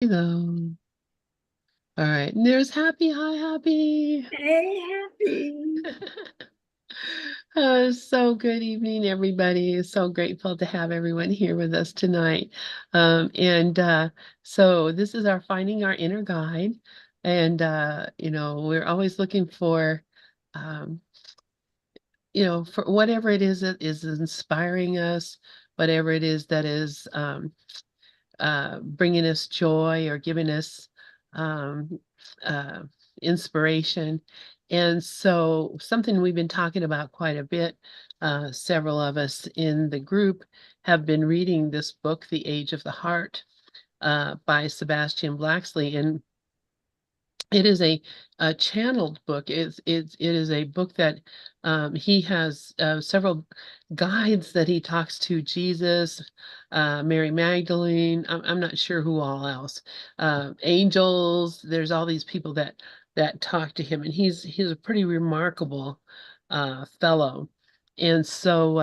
Hello. All right. And there's Happy. Hi, Happy. Hey, happy. So good evening, everybody. So grateful to have everyone here with us tonight. And so this is our Finding Our Inner Guide. And, we're always looking for, um, for whatever it is that is inspiring us, whatever it is that is bringing us joy or giving us um, uh, inspiration. And so, something we've been talking about quite a bit, several of us in the group have been reading this book, The Age of the Heart, by Sebastian Blacksley. And it is a channeled book. It is a book that he has several guides that he talks to Jesus, Mary Magdalene. I'm not sure who all else. Angels. There's all these people that talk to him, and he's a pretty remarkable fellow. And so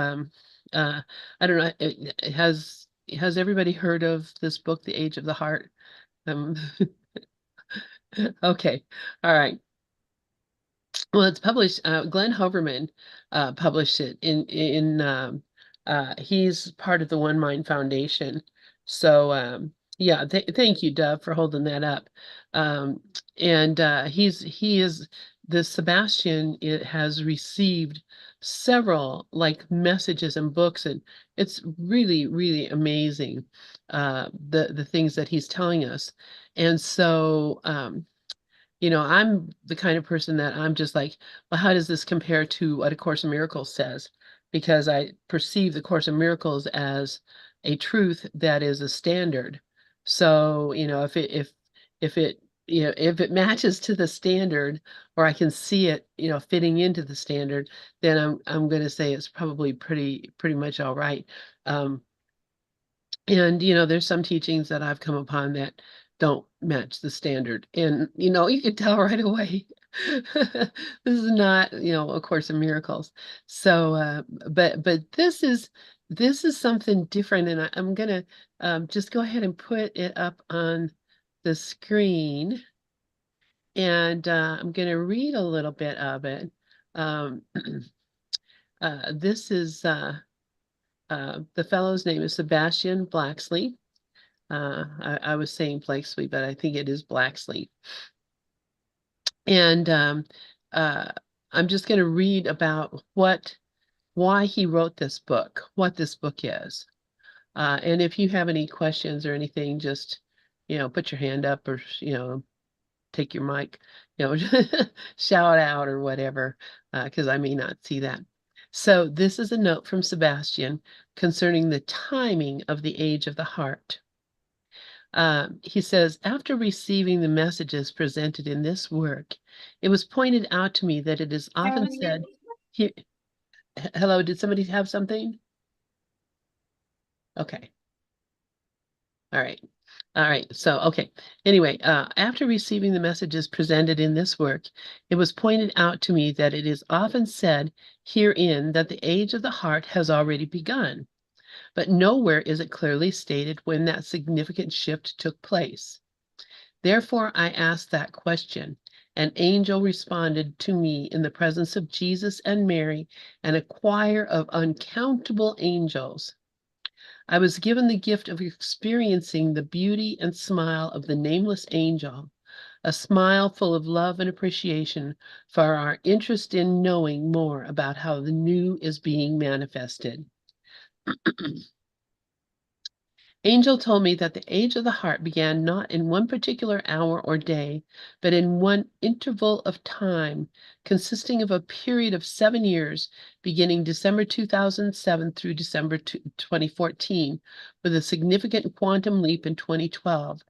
I don't know. Has everybody heard of this book, The Age of the Heart? Um, okay. All right. Well, it's published. Glenn Hoverman published it he's part of the One Mind Foundation. So yeah, thank you, Dove, for holding that up. Um, and he is the Sebastian. It has received several like messages and books, and it's really really amazing the things that he's telling us. And so I'm the kind of person that I'm just like, well, how does this compare to what A Course in Miracles says? Because I perceive the Course in Miracles as a truth that is a standard. So, if it matches to the standard, or I can see it, fitting into the standard, then I'm going to say it's probably pretty much all right. Um, and there's some teachings that I've come upon that don't match the standard. And you can tell right away. This is not, A Course in Miracles. So but this is something different, and I'm gonna just go ahead and put it up on the screen, and I'm gonna read a little bit of it. Um, this is the fellow's name is Sebastian Blacksley. I was saying Blakeslee, but I think it is Blacksley. And uh, I'm just going to read about why he wrote this book, what this book is. And if you have any questions or anything, just, put your hand up, or, take your mic, shout out or whatever, because I may not see that. So this is a note from Sebastian concerning the timing of the age of the heart. He says, after receiving the messages presented in this work, it was pointed out to me that it is often said, he, hello, did somebody have something? Okay. All right. All right. So, okay. Anyway, after receiving the messages presented in this work, it was pointed out to me that it is often said herein that the age of the heart has already begun, but nowhere is it clearly stated when that significant shift took place. Therefore I asked that question. An angel responded to me in the presence of Jesus and Mary and a choir of uncountable angels. I was given the gift of experiencing the beauty and smile of the nameless angel, a smile full of love and appreciation for our interest in knowing more about how the new is being manifested. Angel told me that the age of the heart began not in one particular hour or day, but in one interval of time consisting of a period of 7 years, beginning December 2007 through December 2014, with a significant quantum leap in 2012.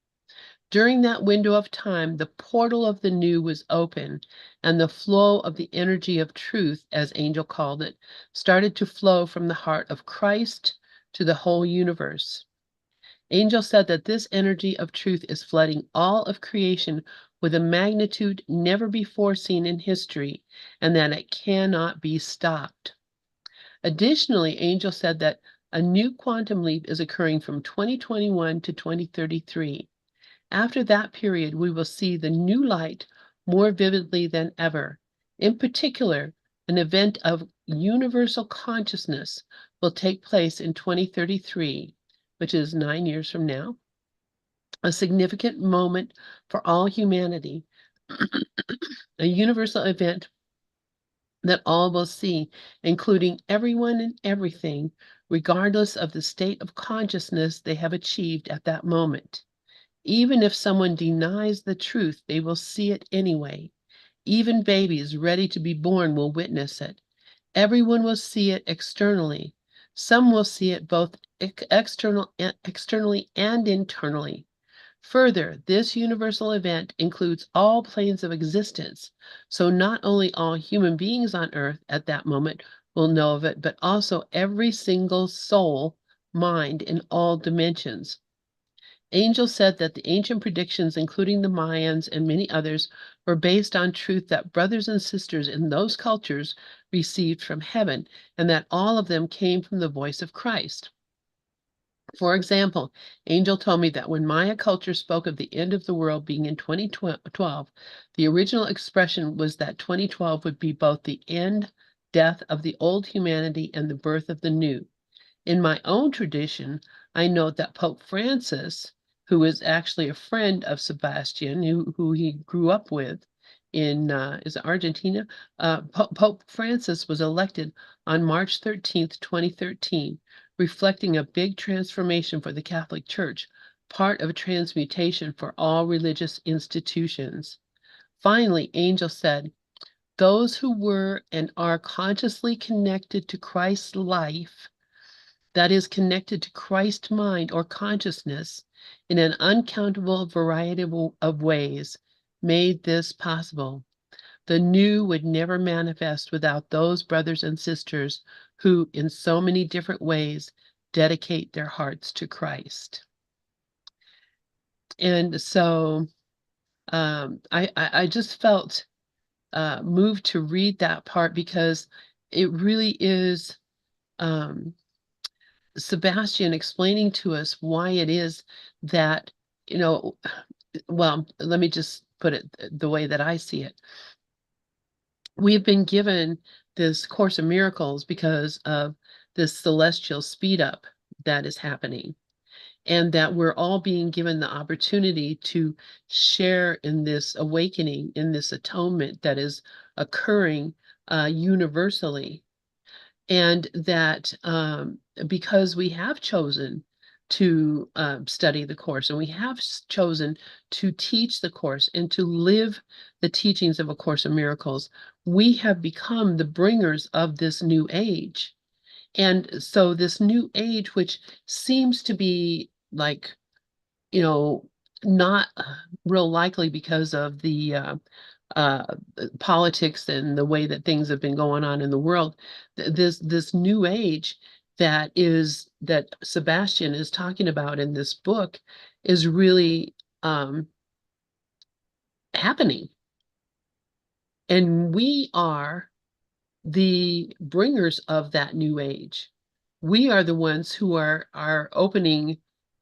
During that window of time, the portal of the new was open, and the flow of the energy of truth, as Angel called it, started to flow from the heart of Christ to the whole universe. Angel said that this energy of truth is flooding all of creation with a magnitude never before seen in history, and that it cannot be stopped. Additionally, Angel said that a new quantum leap is occurring from 2021 to 2033. After that period, we will see the new light more vividly than ever. In particular, an event of universal consciousness will take place in 2033, which is 9 years from now, a significant moment for all humanity, a universal event that all will see, including everyone and everything, regardless of the state of consciousness they have achieved at that moment. Even if someone denies the truth, they will see it anyway. Even babies ready to be born will witness it. Everyone will see it externally. Some will see it both externally and internally. Further, this universal event includes all planes of existence. So not only all human beings on earth at that moment will know of it, but also every single soul, mind in all dimensions. Angel said that the ancient predictions, including the Mayans and many others, were based on truth that brothers and sisters in those cultures received from heaven, and that all of them came from the voice of Christ. For example, Angel told me that when Maya culture spoke of the end of the world being in 2012, the original expression was that 2012 would be both the end, death of the old humanity and the birth of the new. In my own tradition, I note that Pope Francis, who is actually a friend of Sebastian, who he grew up with in is it Argentina? Pope Francis was elected on March 13th, 2013, reflecting a big transformation for the Catholic Church, part of a transmutation for all religious institutions. Finally, Angel said, those who were and are consciously connected to Christ's life, that is connected to Christ mind or consciousness in an uncountable variety of ways, made this possible. The new would never manifest without those brothers and sisters who, in so many different ways, dedicate their hearts to Christ. And so I just felt moved to read that part because it really is um, Sebastian explaining to us why it is that, you know, well, let me just put it the way that I see it. We've been given this Course of Miracles because of this celestial speed up that is happening, and that we're all being given the opportunity to share in this awakening, in this atonement that is occurring universally. And that because we have chosen to study the course and we have chosen to teach the course and to live the teachings of A Course in Miracles, we have become the bringers of this new age. And so this new age, which seems to be like, you know, not real likely because of the uh, politics and the way that things have been going on in the world. This new age that Sebastian is talking about in this book is really happening, and we are the bringers of that new age. We are the ones who are opening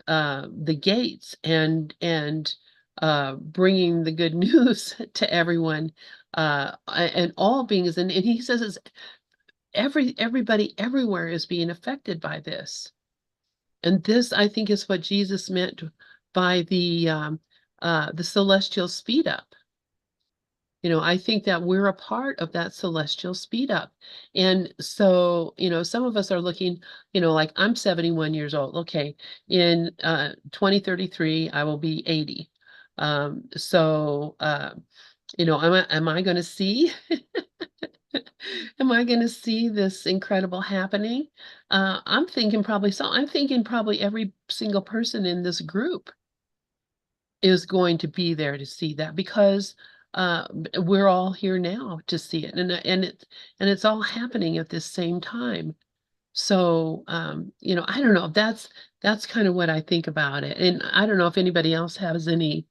the gates and bringing the good news to everyone and all beings. And he says it's everybody everywhere is being affected by this. And this, I think, is what Jesus meant by the celestial speed up. I think that we're a part of that celestial speed up. And so, some of us are looking, like I'm 71 years old. Okay. In 2033, I will be 80. Am I going to see, am I going to see this incredible happening? I'm thinking probably so. I'm thinking probably every single person in this group is going to be there to see that because we're all here now to see it, and it's all happening at this same time. So I don't know. That's kind of what I think about it, and I don't know if anybody else has any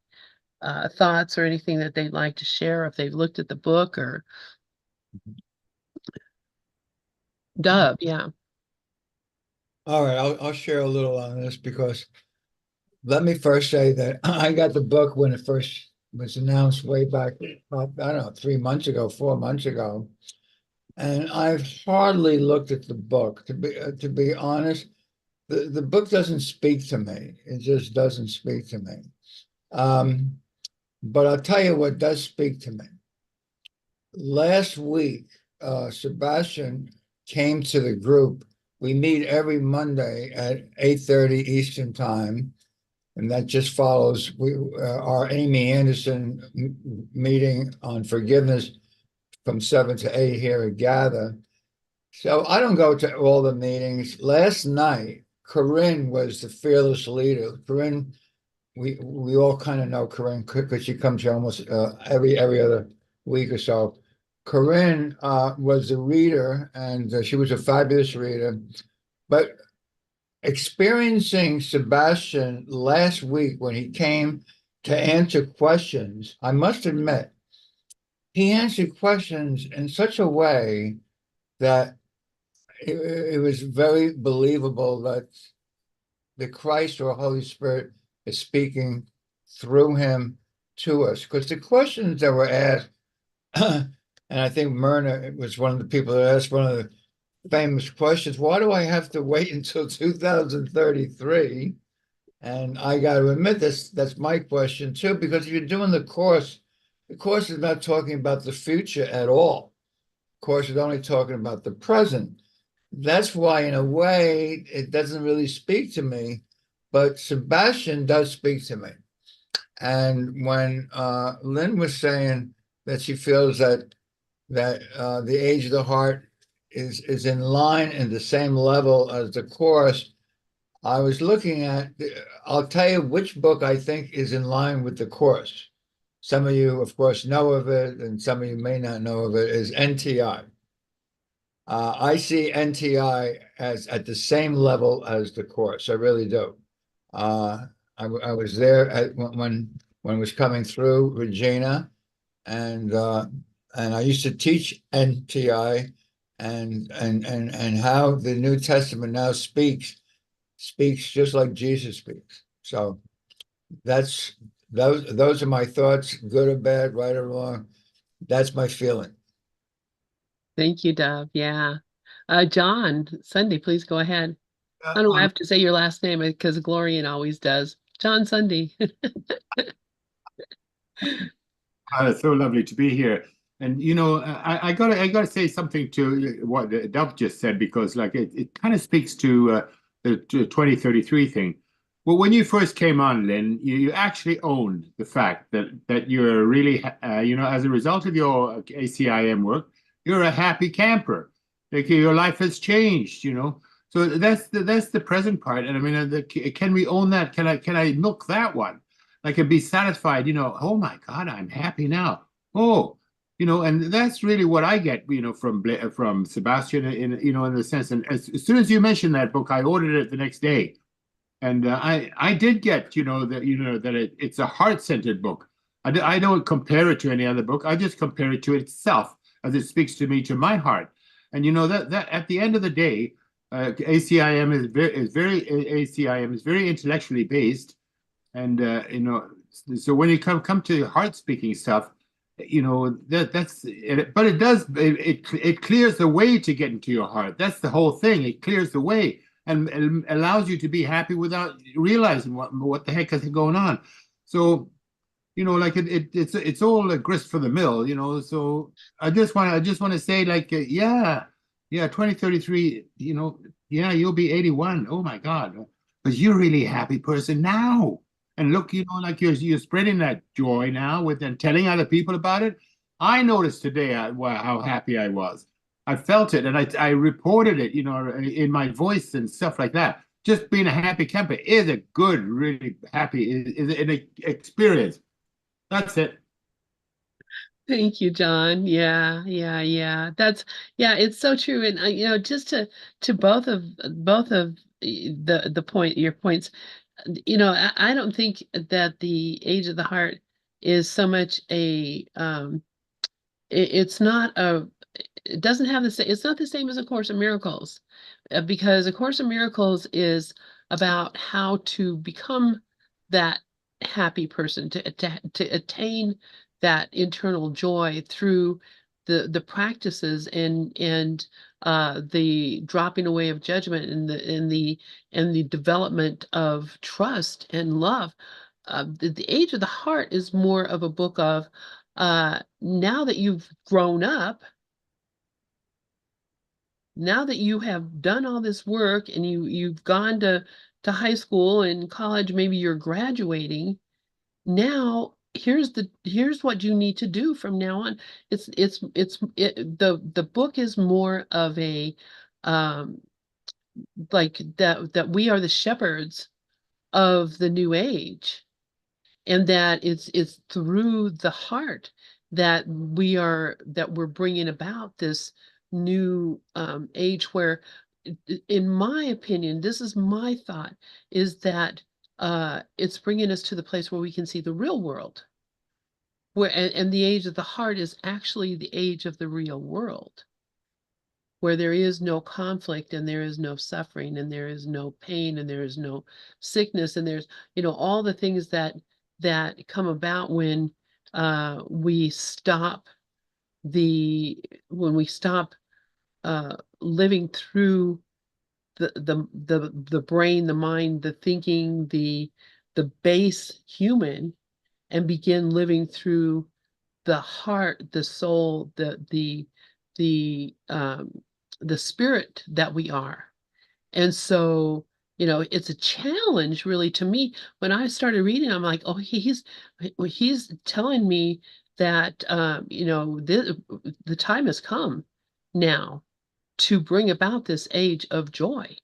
thoughts or anything that they'd like to share if they've looked at the book or Dub. Yeah. All right, I'll share a little on this because let me first say that I got the book when it first was announced way back, I don't know, 3 months ago, 4 months ago. And I've hardly looked at the book. To be honest, the book doesn't speak to me. It just doesn't speak to me. Um, but I'll tell you what does speak to me. Last week, Sebastian came to the group. We meet every Monday at 8:30 Eastern Time, and that just follows our Amy Anderson meeting on forgiveness from 7 to 8 here at Gather. So I don't go to all the meetings. Last night, Corinne was the fearless leader. Corinne, we all kind of know Corinne because she comes here almost every other week or so. Corinne was the reader, and she was a fabulous reader. But experiencing Sebastian last week when he came to answer questions, I must admit, he answered questions in such a way that it was very believable that the Christ or Holy Spirit is speaking through him to us. Because the questions that were asked, and I think Myrna was one of the people that asked one of the famous questions, why do I have to wait until 2033? And I got to admit this, that's my question too, because if you're doing the course is not talking about the future at all. The course is only talking about the present. That's why, in a way, it doesn't really speak to me, but Sebastian does speak to me. And when Lynn was saying that she feels that the age of the heart is in line and the same level as the course, I was looking at. I'll tell you which book I think is in line with the course. Some of you, of course, know of it, and some of you may not know of it. Is NTI. I see NTI as at the same level as the course. I really do. I was there when it was coming through Regina, and I used to teach NTI, and how the New Testament now speaks just like Jesus speaks. So that's those are my thoughts, good or bad, right or wrong. That's my feeling. Thank you, Dove. Yeah. John, Sunday, please go ahead. Uh, I don't um, have to say your last name because Glorian always does. John Sunday. it's so lovely to be here. And I gotta say something to what Dove just said because like it kind of speaks to the 2033 thing. Well, when you first came on, Lynn, you actually owned the fact that you're really as a result of your ACIM work, you're a happy camper. Like your life has changed, you know. So that's the present part. And I mean, can we own that? Can I milk that one? I could be satisfied, oh my God, I'm happy now. Oh, and that's really what I get, from Sebastian in the sense. And as soon as you mentioned that book, I ordered it the next day. And I did get, that it's a heart-centered book. I don't compare it to any other book. I just compare it to itself as it speaks to me, to my heart. And that at the end of the day, ACIM is very intellectually based, and so when you come to heart speaking stuff, that's it, but it clears the way to get into your heart. That's the whole thing. It clears the way and allows you to be happy without realizing what the heck is going on. So like it's all a grist for the mill. So I just want to say, like, yeah, 2033. Yeah, you'll be 81. Oh my God, because you're a really happy person now. And look, like you're spreading that joy now with and telling other people about it. I noticed today how happy I was. I felt it, and I reported it, in my voice and stuff like that. Just being a happy camper is a good, really happy is an experience. That's it. Thank you, John. Yeah, yeah, yeah. Yeah, it's so true. And just to both of the point your points, I don't think that the age of the heart is so much it's not it doesn't have the same, it's not the same as A Course in Miracles, because A Course in Miracles is about how to become that happy person, to attain that internal joy through the practices and the dropping away of judgment and the development of trust and love. The Age of the Heart is more of a book of now that you've grown up, now that you have done all this work and you've gone to high school and college, maybe you're graduating, now here's what you need to do from now on. The book is more of a um like that we are the shepherds of the new age, and that it's through the heart that we're bringing about this new age where, in my opinion, this is my thought, is that it's bringing us to the place where we can see the real world, where and the age of the heart is actually the age of the real world, where there is no conflict and there is no suffering and there is no pain and there is no sickness, and there's, all the things that come about when we stop the when we stop living through the brain, the mind, the thinking, the base human, and begin living through the heart, the soul, the the spirit that we are. And so, it's a challenge really to me. When I started reading, I'm like, oh, he's telling me that the time has come now to bring about this age of joy.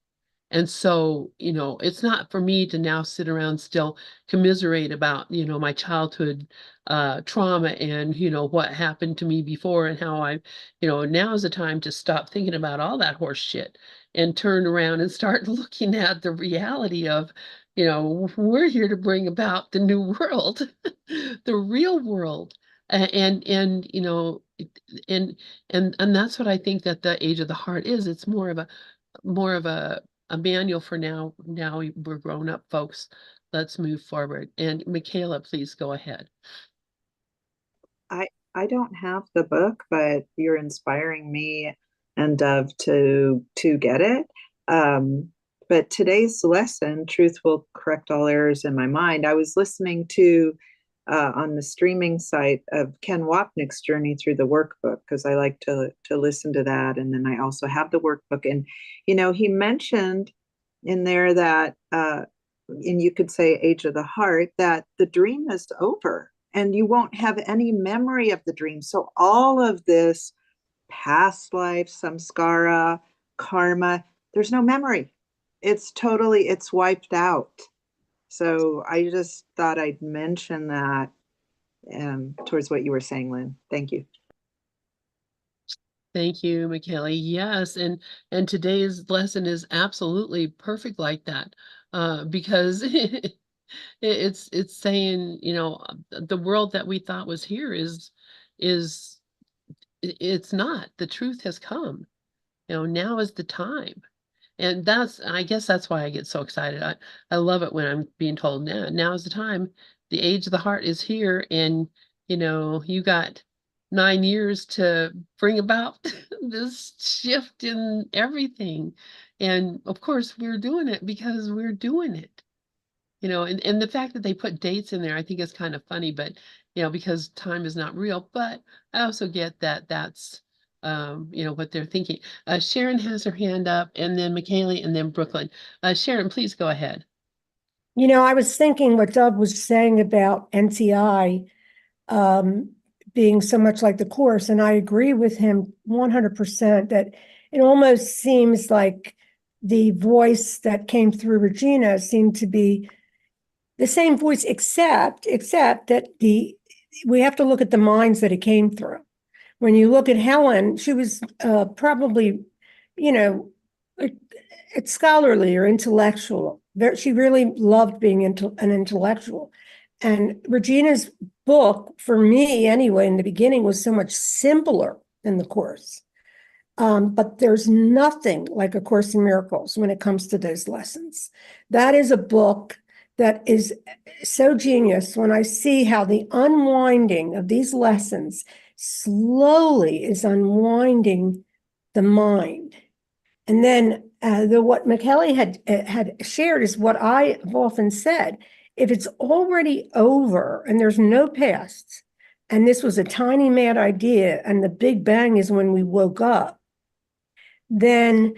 And so, it's not for me to now sit around still commiserate about, my childhood trauma and, what happened to me before and how now is the time to stop thinking about all that horse shit and turn around and start looking at the reality of, we're here to bring about the new world, the real world. And and that's what I think that the Age of the Heart is. It's more of a manual for now. Now we're grown up folks. Let's move forward. And Michaela, please go ahead. I don't have the book, but you're inspiring me and Dove to get it. But today's lesson, Truth Will Correct All Errors in My Mind, I was listening to on the streaming site of Ken Wapnick's journey through the workbook, because I like to listen to that. And then I also have the workbook. And, he mentioned in there that, and you could say Age of the Heart, that the dream is over and you won't have any memory of the dream. So all of this past life, samskara, karma, there's no memory. It's wiped out. So I just thought I'd mention that towards what you were saying, Lynn. Thank you. Thank you, Michaela. Yes, and today's lesson is absolutely perfect like that, because it's saying, the world that we thought was here is it's not. The truth has come. Now is the time. And I guess that's why I get so excited. I love it when I'm being told now is the time. The Age of the Heart is here, and you got 9 years to bring about this shift in everything. And of course, we're doing it because we're doing it. And the fact that they put dates in there, I think is kind of funny, but because time is not real. But I also get that that's what they're thinking. Sharon has her hand up, and then Michaela, and then Brooklyn. Sharon, please go ahead. I was thinking what Doug was saying about NCI being so much like the Course, and I agree with him 100% that it almost seems like the voice that came through Regina seemed to be the same voice, except that we have to look at the minds that it came through. When you look at Helen, she was probably, it's scholarly or intellectual. She really loved being an intellectual. And Regina's book, for me anyway, in the beginning, was so much simpler than the Course. But there's nothing like A Course in Miracles when it comes to those lessons. That is a book that is so genius when I see how the unwinding of these lessons slowly is unwinding the mind. And then what McKelly had shared is what I have often said. If it's already over and there's no past, and this was a tiny mad idea, and the big bang is when we woke up, then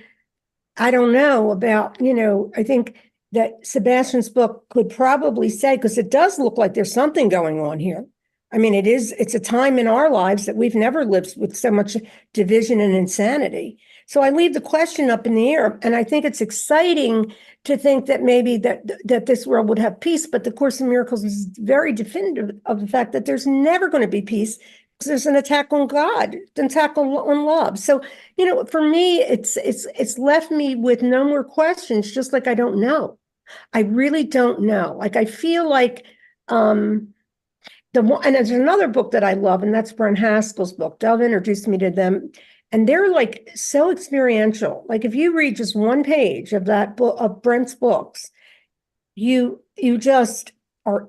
I don't know about, I think that Sebastian's book could probably say, because it does look like there's something going on here. I mean, it's a time in our lives that we've never lived with so much division and insanity. So I leave the question up in the air, and I think it's exciting to think that maybe that this world would have peace, but the Course in Miracles is very definitive of the fact that there's never going to be peace because there's an attack on God, an attack on love. So, for me, it's left me with no more questions, just like I don't know. I really don't know. Like I feel like and there's another book that I love, and that's Brent Haskell's book. Dove introduced me to them, and they're like so experiential. Like if you read just one page of that book of Brent's books, you just are.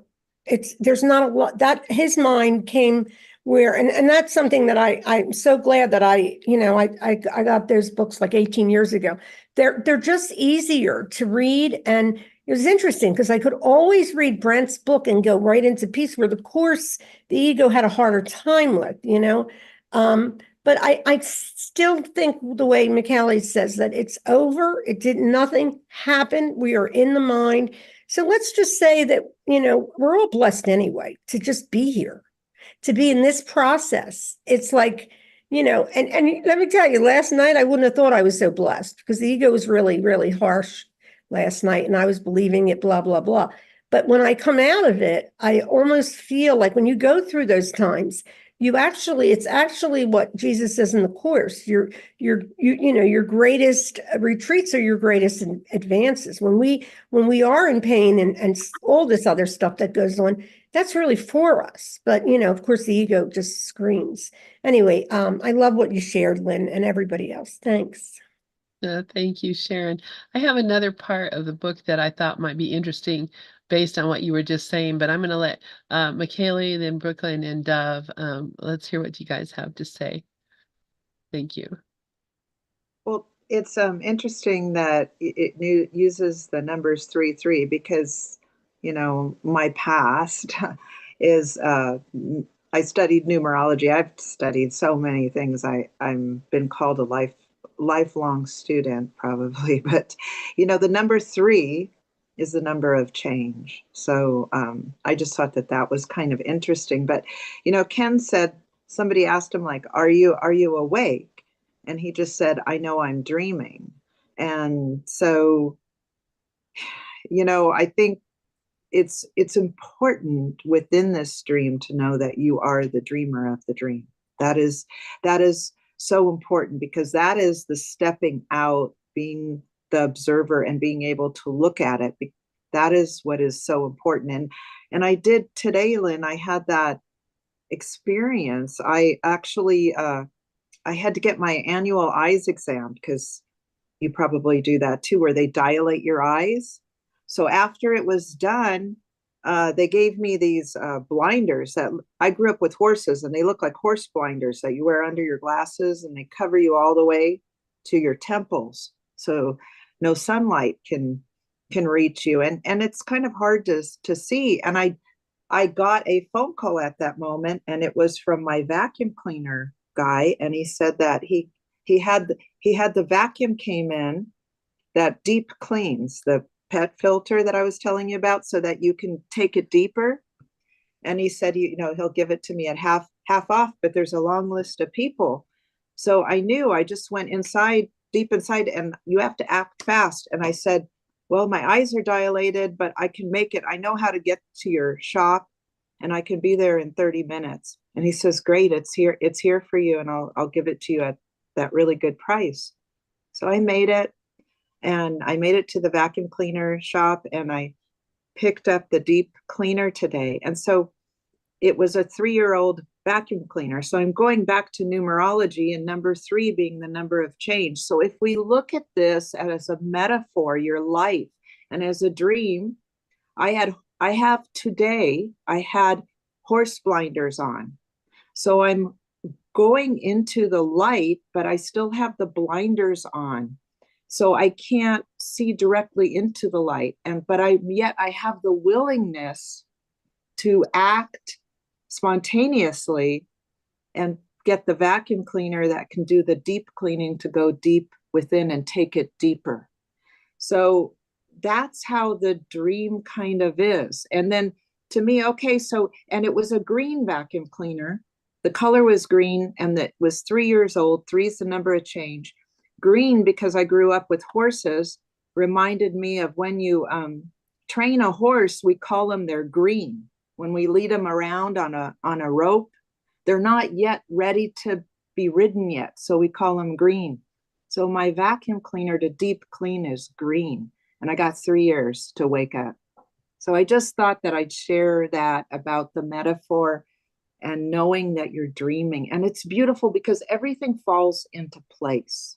There's not a lot that his mind came where, and that's something that I'm so glad that I got those books like 18 years ago. They're just easier to read, and it was interesting because I could always read Brent's book and go right into peace, where the Course, the ego had a harder time with, But I still think the way McCallie says that it's over, nothing happened. We are in the mind. So let's just say that, we're all blessed anyway to just be here, to be in this process. It's like, and let me tell you, last night I wouldn't have thought I was so blessed because the ego was really, really harsh last night and I was believing it, blah, blah, blah. But when I come out of it, I almost feel like when you go through those times, it's actually what Jesus says in the Course. Your greatest retreats are your greatest advances. When we are in pain and all this other stuff that goes on, that's really for us. But of course, the ego just screams. Anyway, I love what you shared, Lynn, and everybody else. Thanks. Thank you, Sharon. I have another part of the book that I thought might be interesting based on what you were just saying, but I'm going to let McKaylee, then Brooklyn, and Dove, let's hear what you guys have to say. Thank you. Well, it's interesting that it uses the numbers 3-3 because, my past is I studied numerology. I've studied so many things. I'm been called a lifelong student probably, but the number 3 is the number of change. So I just thought that was kind of interesting. But Ken said, somebody asked him like, are you awake? And he just said, I know I'm dreaming. And so I think it's important within this dream to know that you are the dreamer of the dream. That is so important because that is the stepping out, being the observer and being able to look at it. That is what is so important. And I did today, Lynn, I had that experience. I actually, I had to get my annual eyes exam because you probably do that too, where they dilate your eyes. So after it was done, they gave me these blinders that I grew up with horses, and they look like horse blinders that you wear under your glasses, and they cover you all the way to your temples, so no sunlight can reach you, and it's kind of hard to see. And I got a phone call at that moment, and it was from my vacuum cleaner guy, and he said that he had the vacuum came in that deep cleans, the pet filter that I was telling you about, so that you can take it deeper. And he said, he'll give it to me at half off, but there's a long list of people. So I knew, I just went deep inside, and you have to act fast. And I said, well, my eyes are dilated, but I can make it. I know how to get to your shop, and I can be there in 30 minutes. And he says, great, it's here for you, and I'll give it to you at that really good price. So I made it. And I made it to the vacuum cleaner shop, and I picked up the deep cleaner today. And so it was a 3-year-old vacuum cleaner. So I'm going back to numerology, and number 3 being the number of change. So if we look at this as a metaphor, your life, and as a dream, I have today, I had horse blinders on. So I'm going into the light, but I still have the blinders on. So I can't see directly into the light. But I have the willingness to act spontaneously and get the vacuum cleaner that can do the deep cleaning to go deep within and take it deeper. So that's how the dream kind of is. And then to me, okay, so, and it was a green vacuum cleaner. The color was green and that was 3 years old. Three is the number of change. Green, because I grew up with horses, reminded me of when you train a horse, we call them they're green. When we lead them around on a rope, they're not yet ready to be ridden yet. So we call them green. So my vacuum cleaner to deep clean is green. And I got 3 years to wake up. So I just thought that I'd share that about the metaphor and knowing that you're dreaming. And it's beautiful because everything falls into place.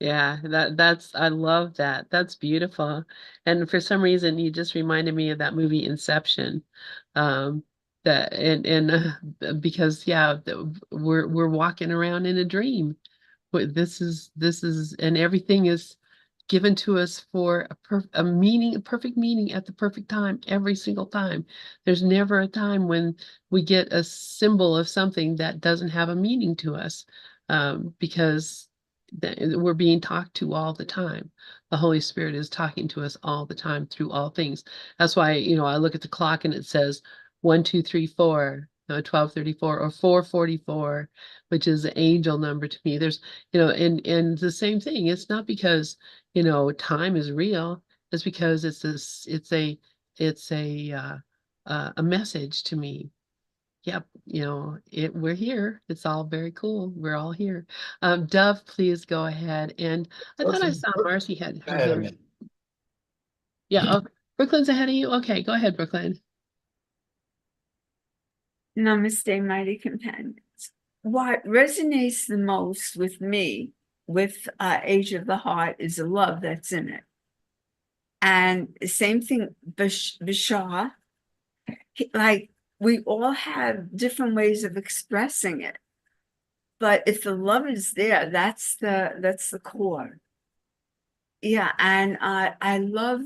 Yeah, that's I love that. That's beautiful. And for some reason you just reminded me of that movie Inception. Um that because yeah, we're walking around in a dream. This is and everything is given to us for a meaning, a perfect meaning at the perfect time, every single time. There's never a time when we get a symbol of something that doesn't have a meaning to us, because we're being talked to all the time. The Holy Spirit is talking to us all the time through all things. That's why, I look at the clock and it says 1, 2, 3, 4, 12:34 or 4:44, which is the angel number to me. There's, and the same thing. It's not because, time is real. It's because it's a message to me. Yep, we're here. It's all very cool. We're all here. Dove, please go ahead. And I thought I Listen, saw Marcy had her ahead of hand. me. Yeah, oh, Brooklyn's ahead of you. Okay, go ahead, Brooklyn. Namaste, mighty companions. What resonates the most with me with Age of the Heart is the love that's in it. And same thing, Bashar, like we all have different ways of expressing it. But if the love is there, that's the core. Yeah, and I love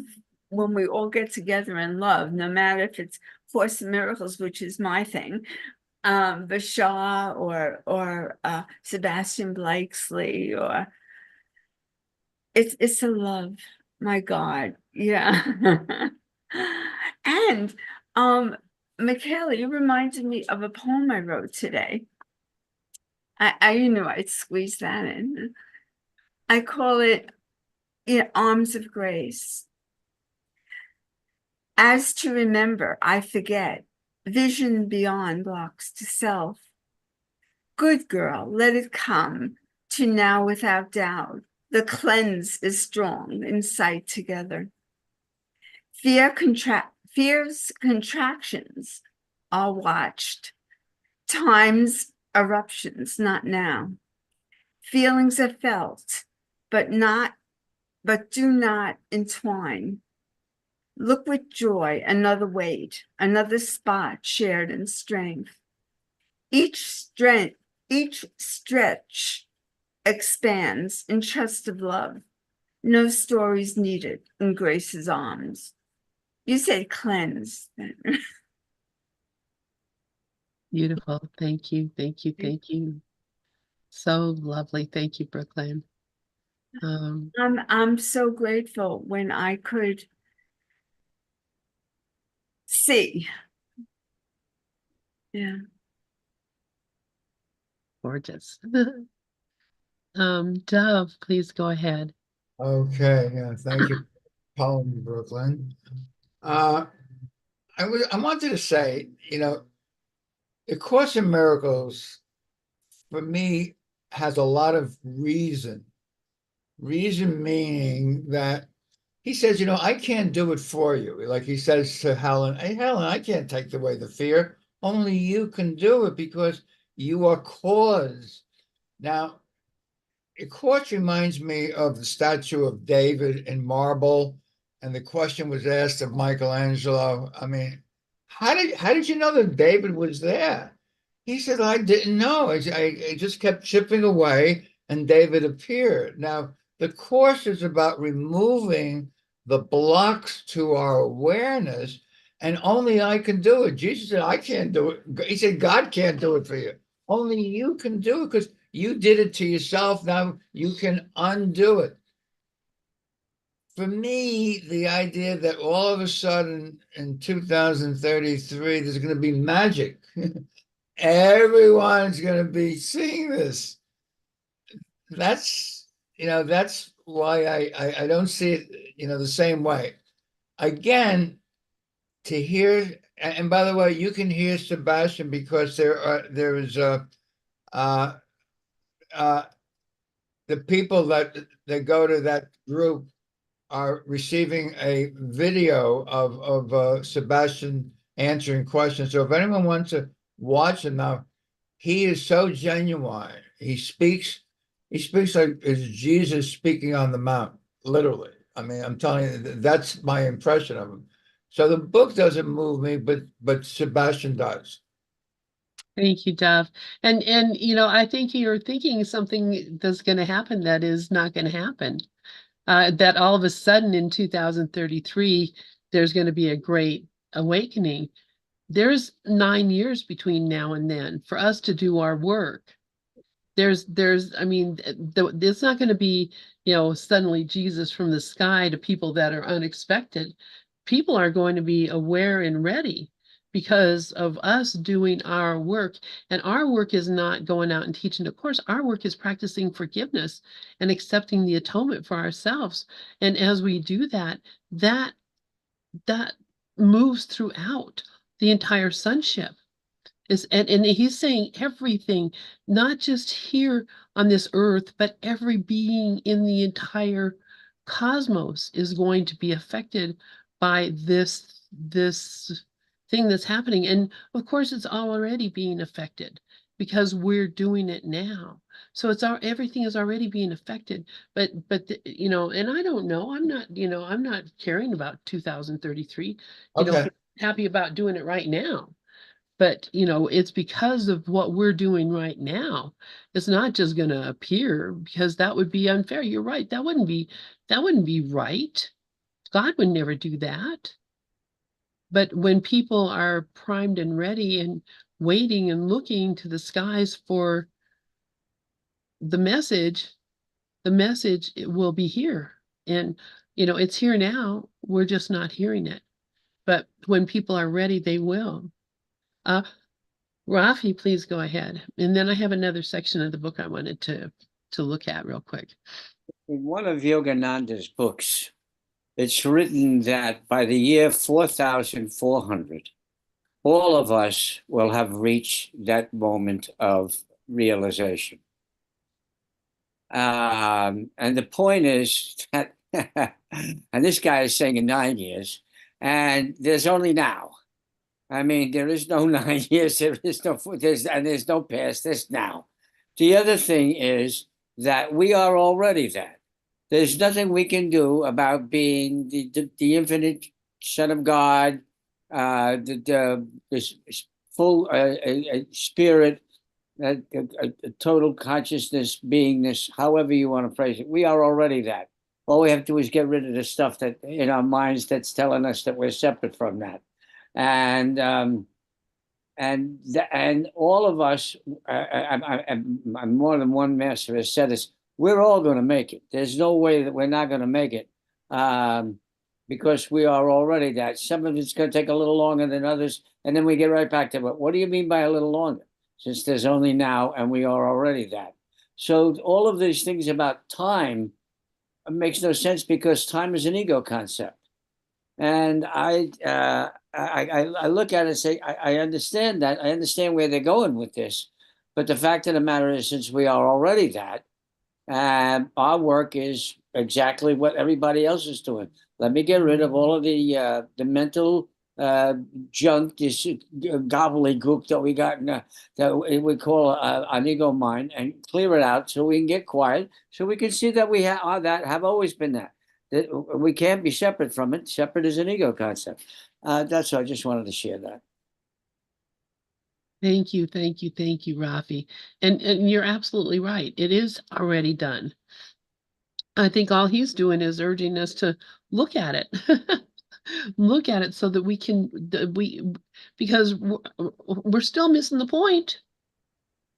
when we all get together in love, no matter if it's Course in Miracles, which is my thing, Bashar or Sebastian Blakesley, or it's a love, my God, yeah. And Michaela, you reminded me of a poem I wrote today. I'd squeeze that in. I call it Arms of Grace. As to remember, I forget. Vision beyond blocks to self. Good girl, let it come to now without doubt. The cleanse is strong in sight together. Fear's contractions are watched. Time's eruptions, not now. Feelings are felt, but do not entwine. Look with joy, another weight, another spot shared in strength. Each stretch expands in trust of love. No stories needed in Grace's arms. You said cleanse. Beautiful. Thank you. Thank you. Thank you. So lovely. Thank you, Brooklyn. I'm so grateful when I could see. Yeah. Gorgeous. Dove, please go ahead. Okay, yeah, thank you, poem, Brooklyn. I wanted to say, the Course in Miracles for me has a lot of reason. Reason meaning that he says, I can't do it for you. Like he says to Helen, hey, Helen, I can't take away the fear. Only you can do it because you are cause. Now, the course reminds me of the statue of David in marble, and the question was asked of Michelangelo, I mean, how did you know that David was there? He said, I didn't know. I just kept chipping away and David appeared. Now, the course is about removing the blocks to our awareness, and only I can do it. Jesus said, I can't do it. He said, God can't do it for you. Only you can do it because you did it to yourself. Now you can undo it. For me, the idea that all of a sudden in 2033, there's going to be magic. Everyone's going to be seeing this. That's, that's why I don't see it, the same way. Again, to hear, and by the way, you can hear Sebastian because there is uh, the people that go to that group are receiving a video of Sebastian answering questions. So if anyone wants to watch him now, he is so genuine. He speaks like it's Jesus speaking on the mount, literally. I mean, I'm telling you, that's my impression of him. So the book doesn't move me, but Sebastian does. Thank you, Dov. And I think you're thinking something that's going to happen that is not going to happen. That all of a sudden in 2033, there's going to be a great awakening. There's 9 years between now and then for us to do our work. I mean, it's not going to be, suddenly Jesus from the sky to people that are unexpected. People are going to be aware and ready because of us doing our work. And our work is not going out and teaching a course. Our work is practicing forgiveness and accepting the atonement for ourselves. And as we do that, that moves throughout the entire sonship. And he's saying everything, not just here on this earth, but every being in the entire cosmos is going to be affected by this thing that's happening. And of course, it's already being affected because we're doing it now. So everything is already being affected. But and I don't know. I'm not caring about 2033. Okay. Happy about doing it right now. But, it's because of what we're doing right now. It's not just going to appear because that would be unfair. You're right. That wouldn't be right. God would never do that. But when people are primed and ready and waiting and looking to the skies for the message it will be here. And, it's here now. We're just not hearing it. But when people are ready, they will. Rafi, please go ahead. And then I have another section of the book I wanted to look at real quick. In one of Yogananda's books, it's written that by the year 4400, all of us will have reached that moment of realization. And the point is that, and this guy is saying in 9 years, and there's only now. I mean, there is no 9 years, there's no past, there's now. The other thing is that we are already that. There's nothing we can do about being the infinite Son of God, the full spirit, a total consciousness, beingness, however you want to phrase it. We are already that. All we have to do is get rid of the stuff that in our minds that's telling us that we're separate from that. And all of us, I'm more than one master has said this, we're all going to make it. There's no way that we're not going to make it, because we are already that. Some of it's going to take a little longer than others, and then we get right back to it. What do you mean by a little longer? Since there's only now, and we are already that. So all of these things about time makes no sense because time is an ego concept. And I look at it and say, I understand that. I understand where they're going with this. But the fact of the matter is, since we are already that, our work is exactly what everybody else is doing. Let me get rid of all of the mental junk, this gobbledygook that we got that we call an ego mind, and clear it out so we can get quiet, so we can see that we have always been that. We can't be separate from it. Separate is an ego concept. That's all. I just wanted to share that. Thank you, Rafi. And you're absolutely right. It is already done. I think all he's doing is urging us to look at it. Look at it so that we can because we're still missing the point.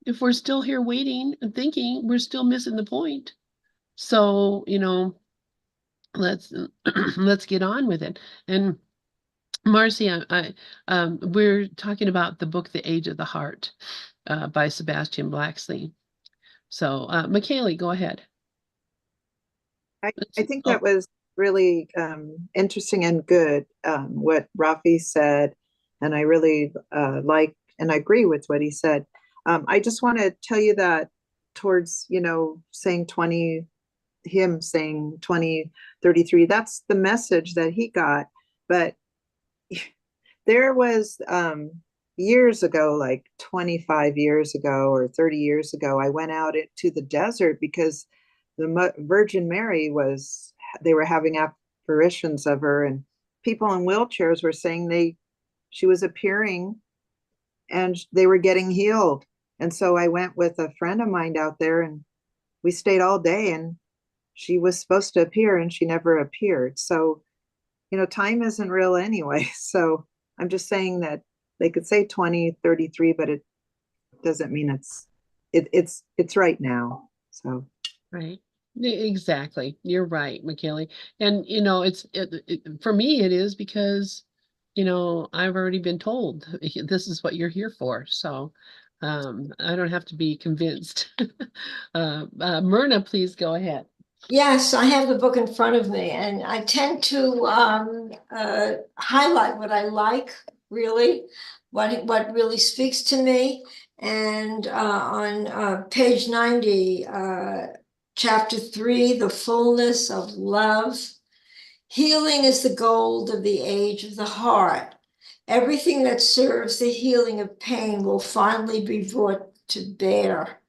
If we're still here waiting and thinking, we're still missing the point. So, let's let's get on with it. And Marcy, we're talking about the book The Age of the Heart by Sebastian Blacksley. So, McKaylee, go ahead. I think that was really interesting and good, what Rafi said. And I really like and I agree with what he said. I just want to tell you that towards, saying 2033, that's the message that he got. But there was years ago, like 25 years ago or 30 years ago, I went out to the desert because the Virgin Mary they were having apparitions of her, and people in wheelchairs were saying she was appearing and they were getting healed. And so I went with a friend of mine out there, and we stayed all day, and she was supposed to appear and she never appeared. So, time isn't real anyway. So I'm just saying that they could say 2033, but it doesn't mean it's right now. So. Right. Exactly. You're right, McKaylee. And for me it is because I've already been told this is what you're here for. So I don't have to be convinced. Myrna, please go ahead. Yes, I have the book in front of me, and I tend to highlight what I like, really, what really speaks to me. And on page 90, chapter 3, The Fullness of Love. Healing is the gold of the age of the heart. Everything that serves the healing of pain will finally be brought to bear.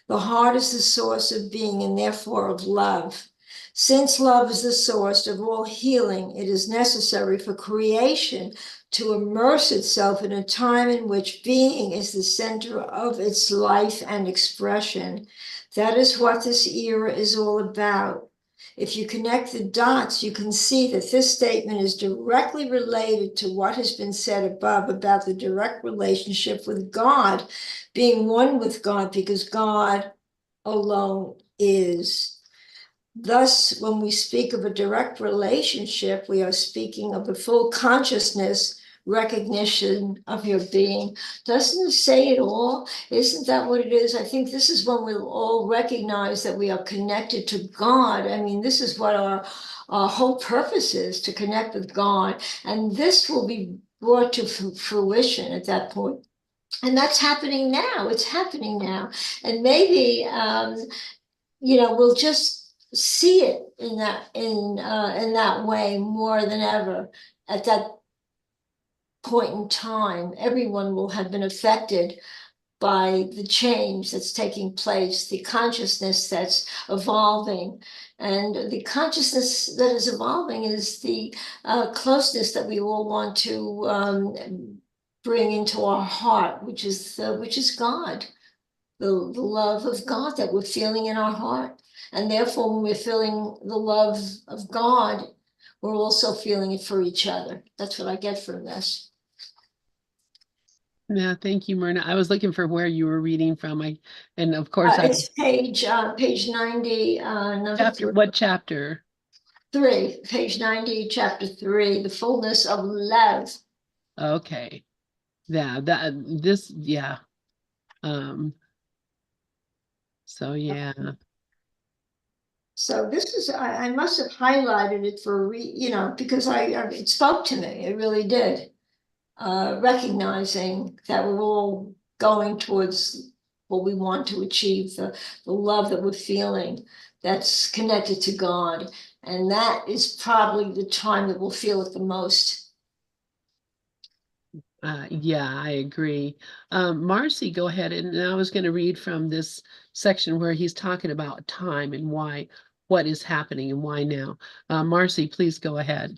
The heart is the source of being and therefore of love. Since love is the source of all healing, it is necessary for creation to immerse itself in a time in which being is the center of its life and expression. That is what this era is all about. If you connect the dots, you can see that this statement is directly related to what has been said above about the direct relationship with God, being one with God because God alone is. Thus, when we speak of a direct relationship, we are speaking of the full consciousness recognition of your being. Doesn't it say it all? Isn't that what it is? I think this is when we'll all recognize that we are connected to God. I mean, this is what our whole purpose is, to connect with God. And this will be brought to fruition at that point. And that's happening now. It's happening now. And maybe, we'll just see it in that way more than ever at that point in time. Everyone will have been affected by the change that's taking place, the consciousness that's evolving. And the consciousness that is evolving is the closeness that we all want to bring into our heart, which is God, the love of God that we're feeling in our heart. And therefore, when we're feeling the love of God, we're also feeling it for each other. That's what I get from this. Yeah, thank you, Myrna. I was looking for where you were reading from. And of course, it's page 90, number chapter. What chapter? 3, page 90, chapter 3, The Fullness of Love. Okay, yeah, yeah. So yeah. So this is, I must have highlighted it for because it spoke to me. It really did. Recognizing that we're all going towards what we want to achieve, the love that we're feeling that's connected to God. And that is probably the time that we'll feel it the most. Yeah, I agree. Marcy, go ahead. And I was going to read from this section where he's talking about time and why what is happening and why now. Marcy, please go ahead.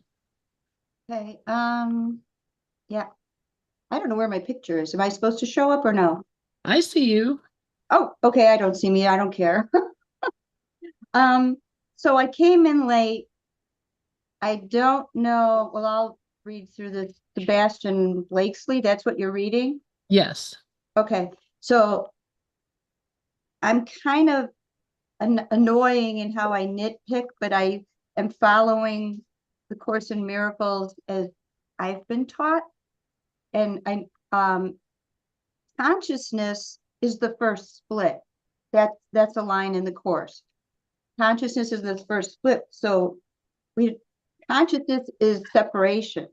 Okay, yeah, I don't know where my picture is. Am I supposed to show up or no? I see you. Oh, okay, I don't see me. I don't care. Um, so I came in late. I don't know. Well, I'll read through the Sebastian Blakesley. That's what you're reading? Yes. Okay, so I'm kind of annoying in how I nitpick, but I am following the Course in Miracles as I've been taught. And consciousness is the first split. That's a line in the Course. Consciousness is the first split. So consciousness is separation.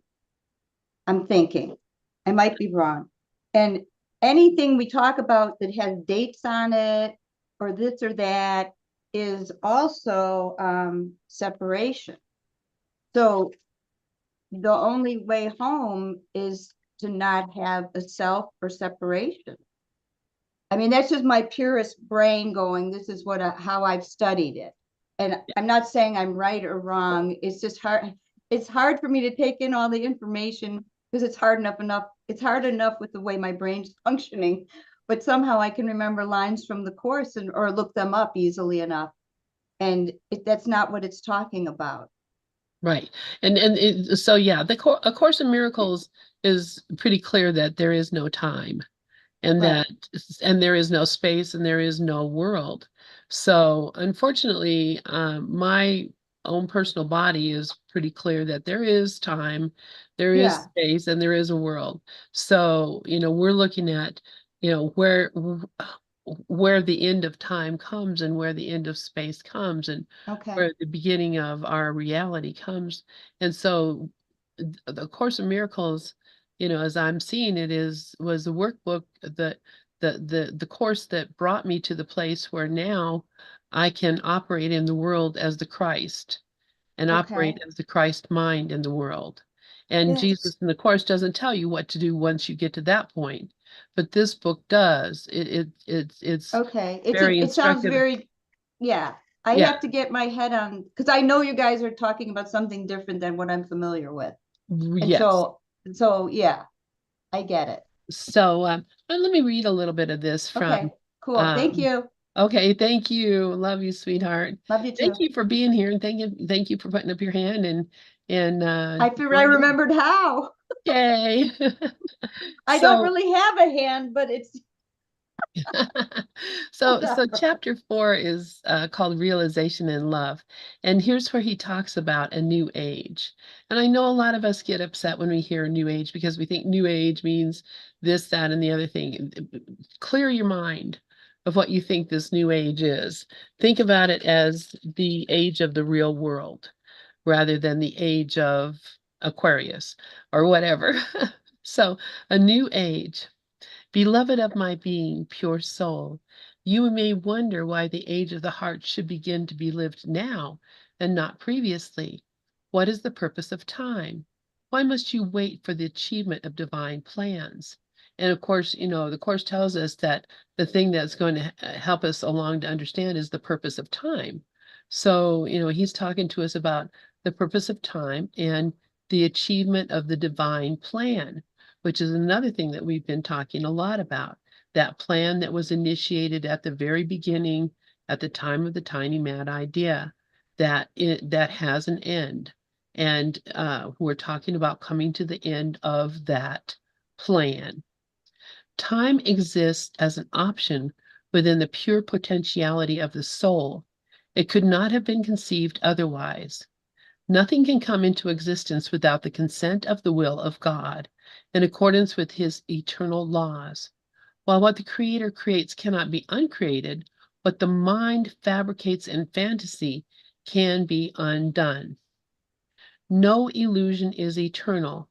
I'm thinking. I might be wrong. And anything we talk about that has dates on it or this or that is also separation. So the only way home is to not have a self or separation. I mean, that's just my purest brain going, this is what how I've studied it. And I'm not saying I'm right or wrong. It's just hard. It's hard for me to take in all the information because it's hard enough. It's hard enough with the way my brain's functioning, but somehow I can remember lines from the Course or look them up easily enough. And that's not what it's talking about. Right. So yeah, A Course in Miracles is pretty clear that there is no time. And Right. there is no space and there is no world. So unfortunately, my own personal body is pretty clear that there is time, there is Yeah. space, and there is a world. So, we're looking at, where the end of time comes and where the end of space comes and Okay. where the beginning of our reality comes. And so the Course of Miracles, as I'm seeing it, was the workbook, the course that brought me to the place where now I can operate in the world as the Christ and operate Okay. as the Christ mind in the world. And Yes. Jesus in the Course doesn't tell you what to do once you get to that point, but this book does. It's Okay. very It sounds instructive. very, yeah. I Yeah, have to get my head on because I know you guys are talking about something different than what I'm familiar with. And yes. so yeah, I get it. So let me read a little bit of this from Okay, cool. Thank um, you. okay, thank you. Love you, sweetheart. Love you Thank too. you for being here and thank you for putting up your hand and I figured I going in. remembered how. Yay. I don't So really have a hand, but it's so chapter 4 is called Realization in Love. And here's where he talks about a new age. And I know a lot of us get upset when we hear new age because we think new age means this, that, and the other thing. Clear your mind of what you think this new age is. Think about it as the age of the real world rather than the age of Aquarius or whatever. So a new age. Beloved of my being, pure soul, you may wonder why the age of the heart should begin to be lived now and not previously. What is the purpose of time? Why must you wait for the achievement of divine plans? And of course, the Course tells us that the thing that's going to help us along to understand is the purpose of time. So, he's talking to us about the purpose of time and the achievement of the divine plan, which is another thing that we've been talking a lot about. That plan that was initiated at the very beginning, at the time of the tiny mad idea, that has an end. And we're talking about coming to the end of that plan. Time exists as an option within the pure potentiality of the soul. It could not have been conceived otherwise. Nothing can come into existence without the consent of the will of God, in accordance with his eternal laws. While what the Creator creates cannot be uncreated, what the mind fabricates in fantasy can be undone. No illusion is eternal.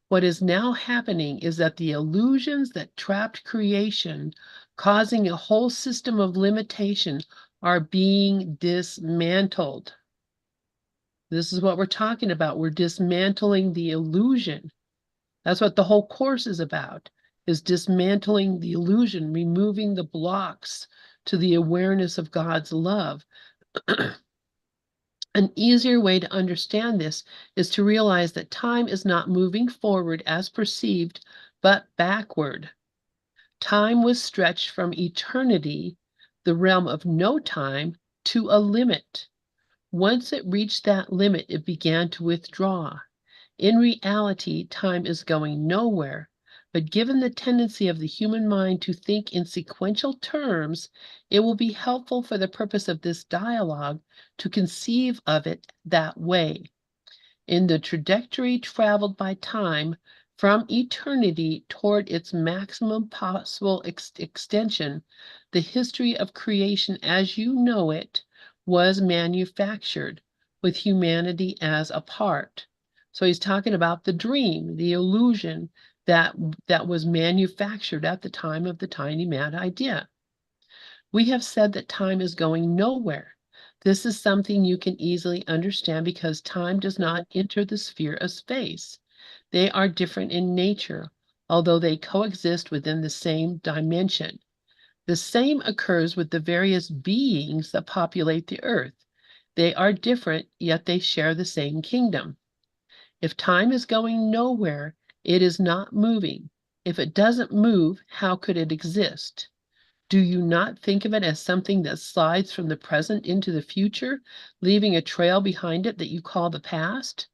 What is now happening is that the illusions that trapped creation, causing a whole system of limitation, are being dismantled. This is what we're talking about. We're dismantling the illusion. That's what the whole course is about, is dismantling the illusion, removing the blocks to the awareness of God's love. An easier way to understand this is to realize that time is not moving forward as perceived, but backward. Time was stretched from eternity, the realm of no time, to a limit. Once it reached that limit, it began to withdraw. In reality, time is going nowhere, but given the tendency of the human mind to think in sequential terms, it will be helpful for the purpose of this dialogue to conceive of it that way. In the trajectory traveled by time from eternity toward its maximum possible extension, the history of creation as you know it was manufactured with humanity as a part. So he's talking about the dream, the illusion that was manufactured at the time of the tiny mad idea. We have said that time is going nowhere. This is something you can easily understand because time does not enter the sphere of space. They are different in nature, although they coexist within the same dimension. The same occurs with the various beings that populate the earth. They are different, yet they share the same kingdom. If time is going nowhere, it is not moving. If it doesn't move, how could it exist? Do you not think of it as something that slides from the present into the future, leaving a trail behind it that you call the past?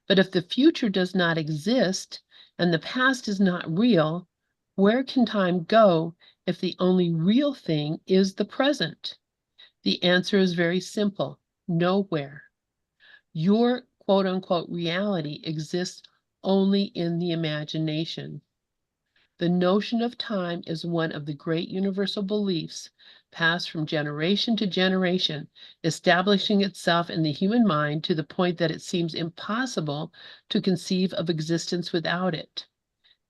But if the future does not exist and the past is not real, where can time go if the only real thing is the present? The answer is very simple: nowhere. Your quote unquote reality exists only in the imagination. The notion of time is one of the great universal beliefs passed from generation to generation, establishing itself in the human mind to the point that it seems impossible to conceive of existence without it.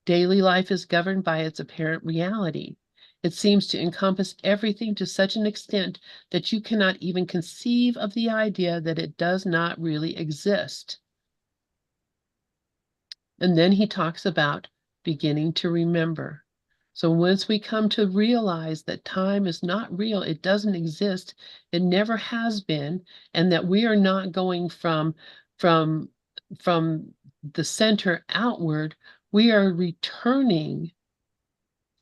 Daily life is governed by its apparent reality. It seems to encompass everything to such an extent that you cannot even conceive of the idea that it does not really exist. And then he talks about beginning to remember. So once we come to realize that time is not real, it doesn't exist, it never has been, and that we are not going from the center outward, we are returning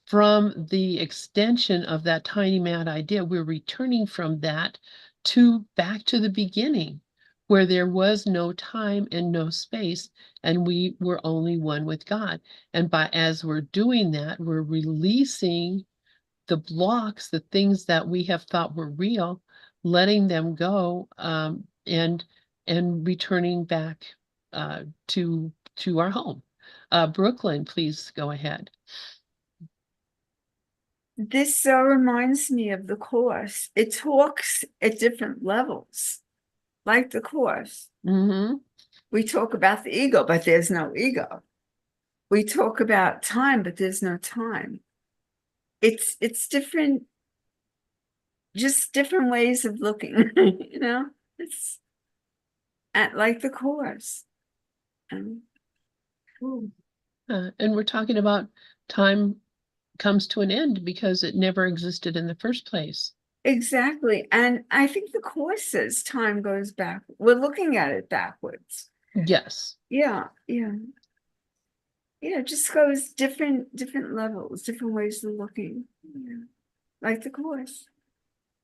from the extension of that tiny mad idea. We're returning from that to back to the beginning, where there was no time and no space, and we were only one with God. And as we're doing that, we're releasing the blocks, the things that we have thought were real, letting them go, and returning back to our home. Brooklyn, please go ahead. This reminds me of the Course. It talks at different levels, like the Course. Mm-hmm. We talk about the ego, but there's no ego. We talk about time, but there's no time. It's different, just different ways of looking, you know? It's like the Course. And we're talking about time comes to an end because it never existed in the first place. Exactly. And I think the Course says time goes back. We're looking at it backwards. Yes. Yeah, yeah. Yeah, it just goes different levels, different ways of looking. Yeah. Like the Course.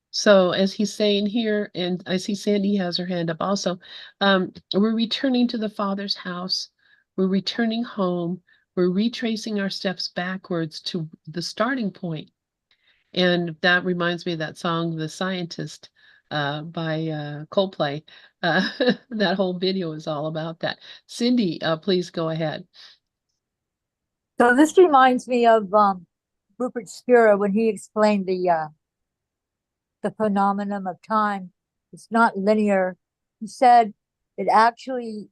So as he's saying here, and I see Sandy has her hand up also, we're returning to the Father's house. We're returning home. We're retracing our steps backwards to the starting point. And that reminds me of that song, The Scientist, by Coldplay. That whole video is all about that. Cindy, please go ahead. So this reminds me of Rupert Spira when he explained the phenomenon of time. It's not linear. He said it actually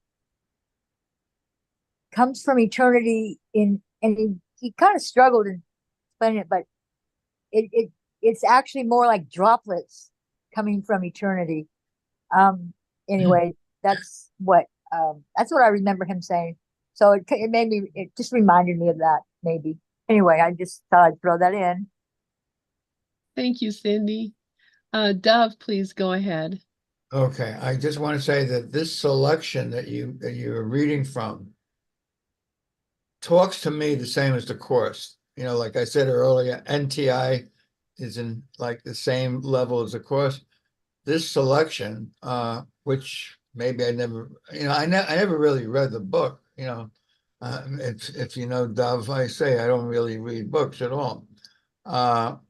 comes from eternity and he kind of struggled in explaining it, but it's actually more like droplets coming from eternity. Anyway, that's what I remember him saying. So it just reminded me of that, maybe. Anyway, I just thought I'd throw that in. Thank you, Cindy. Dove, please go ahead. Okay, I just want to say that this selection that you're reading from talks to me the same as the course. You know, like I said earlier, NTI is in like the same level as the course. This selection, which maybe I never, I never really read the book. If you know Dov, I say I don't really read books at all. But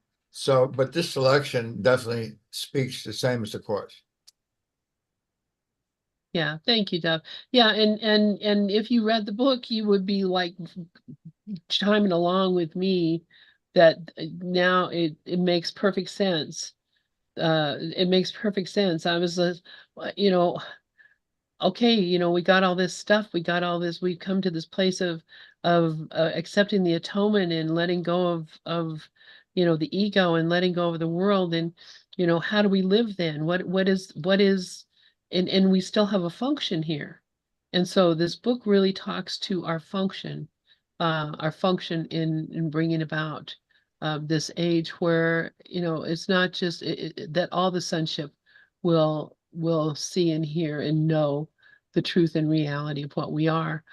this selection definitely speaks the same as the course. Yeah, thank you, Deb. Yeah, and if you read the book, you would be like chiming along with me that now it makes perfect sense. It makes perfect sense. I was, you know, okay, we got all this stuff, we got all this, we've come to this place of accepting the atonement and letting go of the ego and letting go of the world. And how do we live then? What is and we still have a function here. And so this book really talks to our function in bringing about this age where it's not just that all the sonship will see and hear and know the truth and reality of what we are,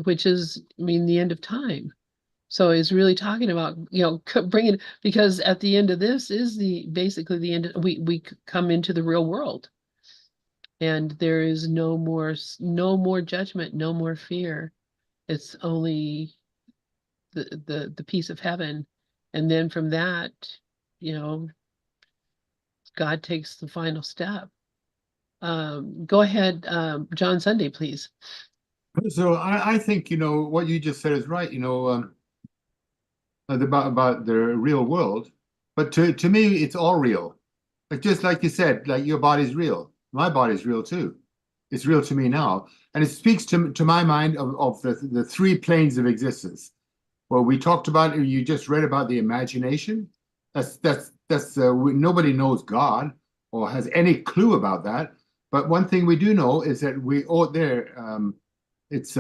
which is, I mean, the end of time. So it's really talking about, bringing, because at the end of this is basically the end. We come into the real world, and there is no more judgment, no more fear. It's only the peace of heaven, and then from that, you know, God takes the final step. Go ahead, John Sunday, please. So I think, what you just said is right, about the real world. But to me, it's all real. Like just like you said, like your body's real. My body's real too. It's real to me now. And it speaks to my mind of the three planes of existence. Well, we talked about, you just read about the imagination. Nobody knows God or has any clue about that. But one thing we do know is that it's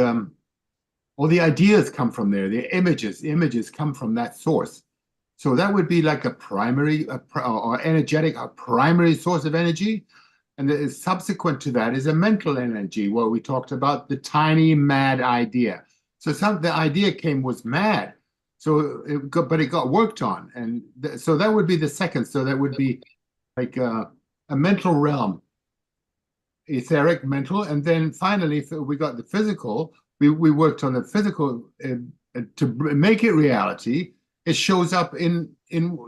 all the ideas come from there. The images come from that source. So that would be like a primary or energetic, a primary source of energy. And the, subsequent to that is a mental energy, where we talked about the tiny mad idea. So the idea was mad. But it got worked on. And so that would be the second. So that would be like a mental realm, etheric, mental. And then finally, we got the physical. We worked on the physical to make it reality. It shows up in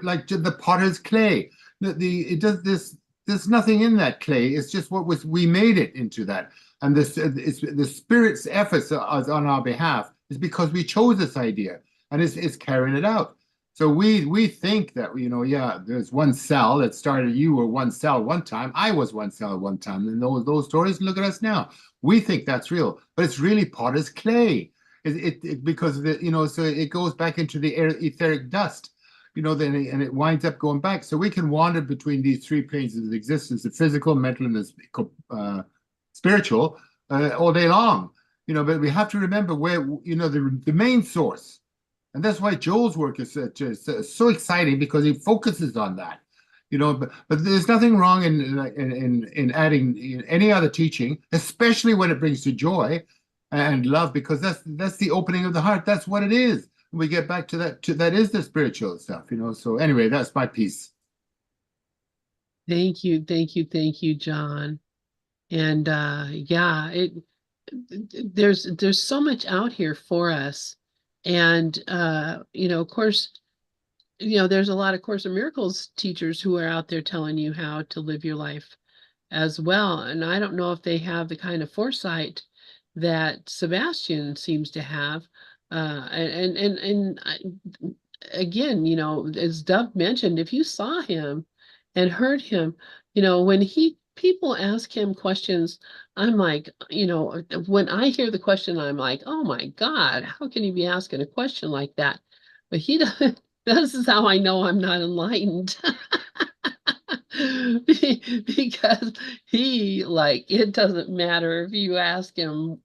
like the potter's clay. It does this. There's nothing in that clay. It's just we made it into that. And it's the spirit's efforts on our behalf is because we chose this idea, and it's carrying it out. So we think that, yeah, there's one cell that started. You were one cell one time. I was one cell at one time. And those stories, look at us now. We think that's real, but it's really potter's clay. Because so it goes back into the etheric dust, and it winds up going back. So we can wander between these three planes of existence: the physical, mental, and the spiritual, all day long. But we have to remember where, the main source. And that's why Joel's work is so exciting, because he focuses on that. But there's nothing wrong in adding any other teaching, especially when it brings to joy and love, because that's the opening of the heart. That's what it is. We get back to that. That is the spiritual stuff. So anyway, that's my piece. Thank you, John. And yeah, there's so much out here for us. And of course, there's a lot of Course in Miracles teachers who are out there telling you how to live your life as well. And I don't know if they have the kind of foresight that Sebastian seems to have. Again, as Doug mentioned, if you saw him and heard him, when people ask him questions, I'm like, when I hear the question, I'm like, oh my God, how can you be asking a question like that? But he doesn't. This is how I know I'm not enlightened. Because it doesn't matter if you ask him,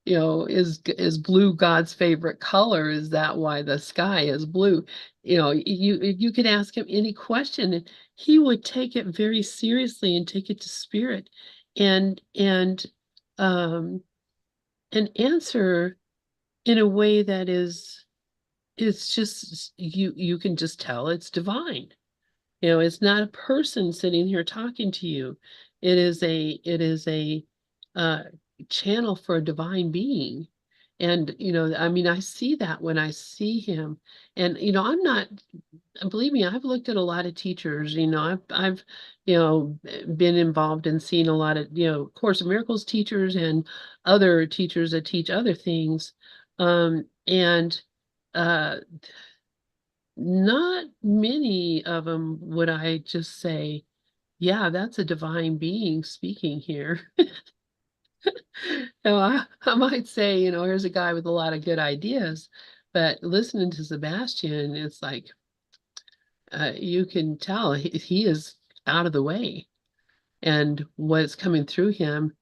is blue God's favorite color? Is that why the sky is blue? You could ask him any question and he would take it very seriously and take it to spirit and um and answer in a way that it's just you can just tell it's divine. It's not a person sitting here talking to you. It is a uh, channel for a divine being. And, I mean, I see that when I see him. And, I'm not, believe me, I've looked at a lot of teachers, I've, been involved in seeing a lot of, Course of Miracles teachers and other teachers that teach other things. And uh, not many of them would I just say, yeah, that's a divine being speaking here. I might say, here's a guy with a lot of good ideas, but listening to Sebastian, it's like you can tell he is out of the way, and what's coming through him.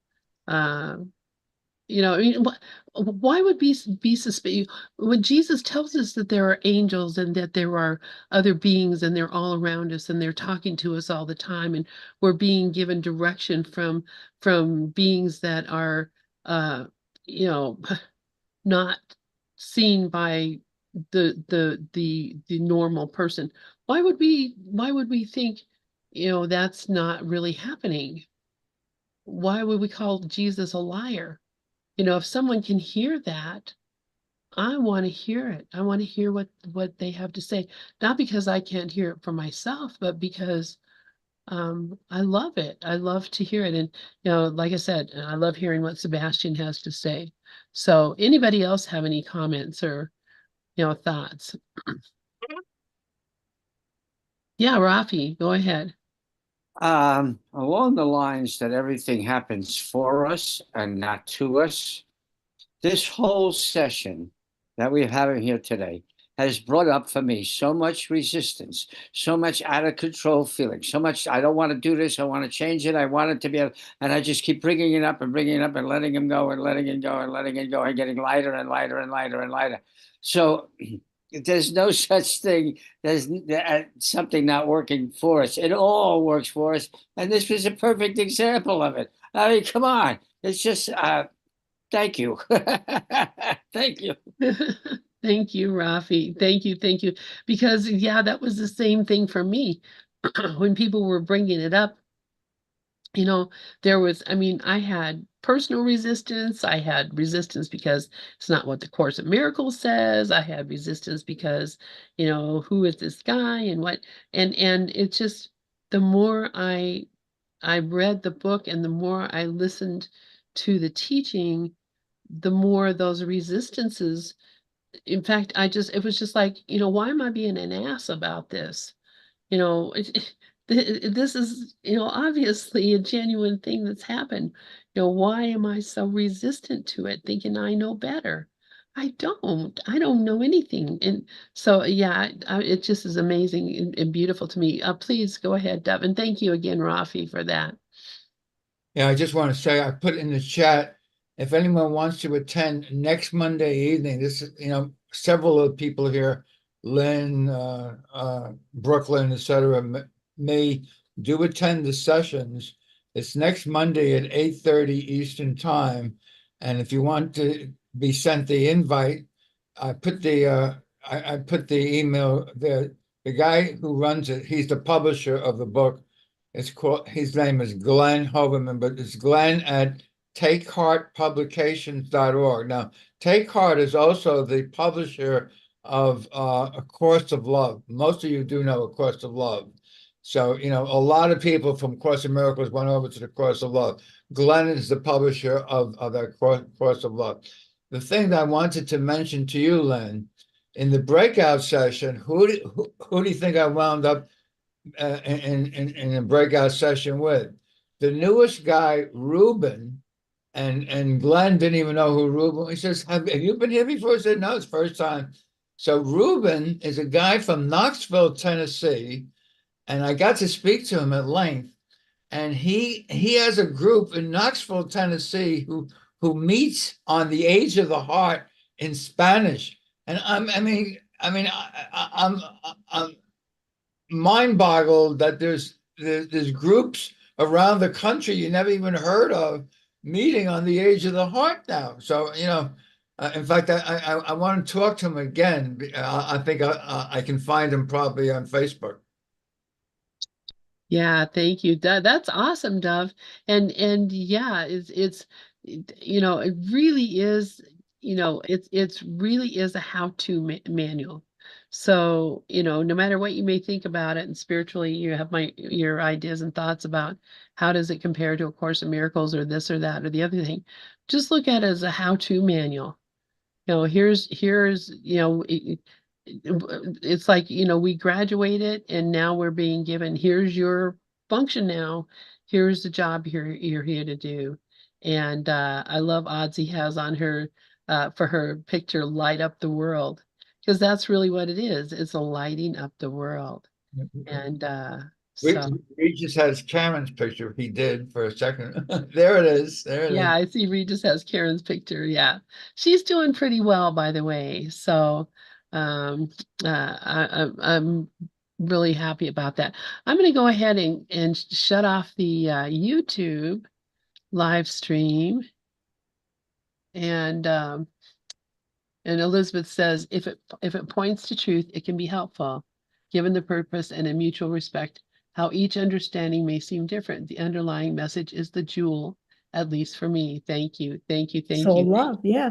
Uh, I mean, why would be suspicious when Jesus tells us that there are angels and that there are other beings and they're all around us and they're talking to us all the time and we're being given direction from beings that are uh you know not seen by the normal person. Why would we think that's not really happening? Why would we call Jesus a liar? If someone can hear that, I want to hear it. I want to hear what they have to say. Not because I can't hear it for myself, but because I love it. I love to hear it. And like I said, I love hearing what Sebastian has to say. So anybody else have any comments or thoughts? Yeah, Rafi, go ahead. Along the lines that everything happens for us and not to us, this whole session that we're having here today has brought up for me so much resistance, so much out of control feeling, so much I don't want to do this, I want to change it, I want it to be, and I just keep bringing it up and bringing it up and letting him go and letting it go and letting it go and getting lighter and lighter and lighter and lighter. So there's no such thing as something not working for us. It all works for us, and this was a perfect example of it. I mean, come on, it's just. Thank you. Thank you. Thank you, Rafi. Thank you. Thank you. Because, yeah, that was the same thing for me when people were bringing it up. I mean, I had personal resistance. I had resistance because it's not what the Course of Miracles says. I had resistance because, who is this guy and what? And it's just the more I read the book and the more I listened to the teaching, the more those resistances. In fact, it was just like, why am I being an ass about this? This is, obviously a genuine thing that's happened. Why am I so resistant to it, thinking I know better? I don't know anything. And so, yeah, it just is amazing and beautiful to me. Please go ahead, Deb. And thank you again, Rafi, for that. Yeah, I just want to say I put in the chat if anyone wants to attend next Monday evening. This is, several of the people here, Lynn, Brooklyn, etc., may do attend the sessions. It's next Monday at 8:30 Eastern time, and if you want to be sent the invite, I put the email there. The guy who runs it, he's the publisher of the book. His name is Glenn Hoverman, but it's Glenn at takeheartpublications.org. Now, Take Heart is also the publisher of A Course of Love. Most of you do know A Course of Love. So, a lot of people from Course of Miracles went over to the Course of Love. Glenn is the publisher of that Course of Love. The thing that I wanted to mention to you, Lynn, in the breakout session, who do you think I wound up in a breakout session with? The newest guy, Ruben, and Glenn didn't even know who Ruben. He says, have you been here before? I said, no, it's first time. So Ruben is a guy from Knoxville, Tennessee, and I got to speak to him at length. And he has a group in Knoxville, Tennessee, who meets on the Age of the Heart in Spanish. And I'm mind boggled that there's groups around the country you never even heard of meeting on the Age of the Heart now. So, in fact, I want to talk to him again. I think I can find him probably on Facebook. Yeah, thank you. That's awesome, Dove. And yeah, it really is, it's really is a how-to manual. So, no matter what you may think about it, and spiritually, you have your ideas and thoughts about how does it compare to A Course in Miracles or this or that or the other thing. Just look at it as a how-to manual. Here's it's like, we graduated and now we're being given, here's your function now. Here's the job you're here to do. And I love Oddsy has on her for her picture, light up the world, because that's really what it is. It's a lighting up the world. And so Regis has Karen's picture. He did for a second. There it is. There it yeah, is. I see Regis has Karen's picture. Yeah. She's doing pretty well, by the way. So I'm really happy about that. I'm going to go ahead and shut off the YouTube live stream. And Elizabeth says, if it points to truth, it can be helpful, given the purpose and a mutual respect. How each understanding may seem different, the underlying message is the jewel, at least for me. Thank you, thank you, thank So you. love, yeah.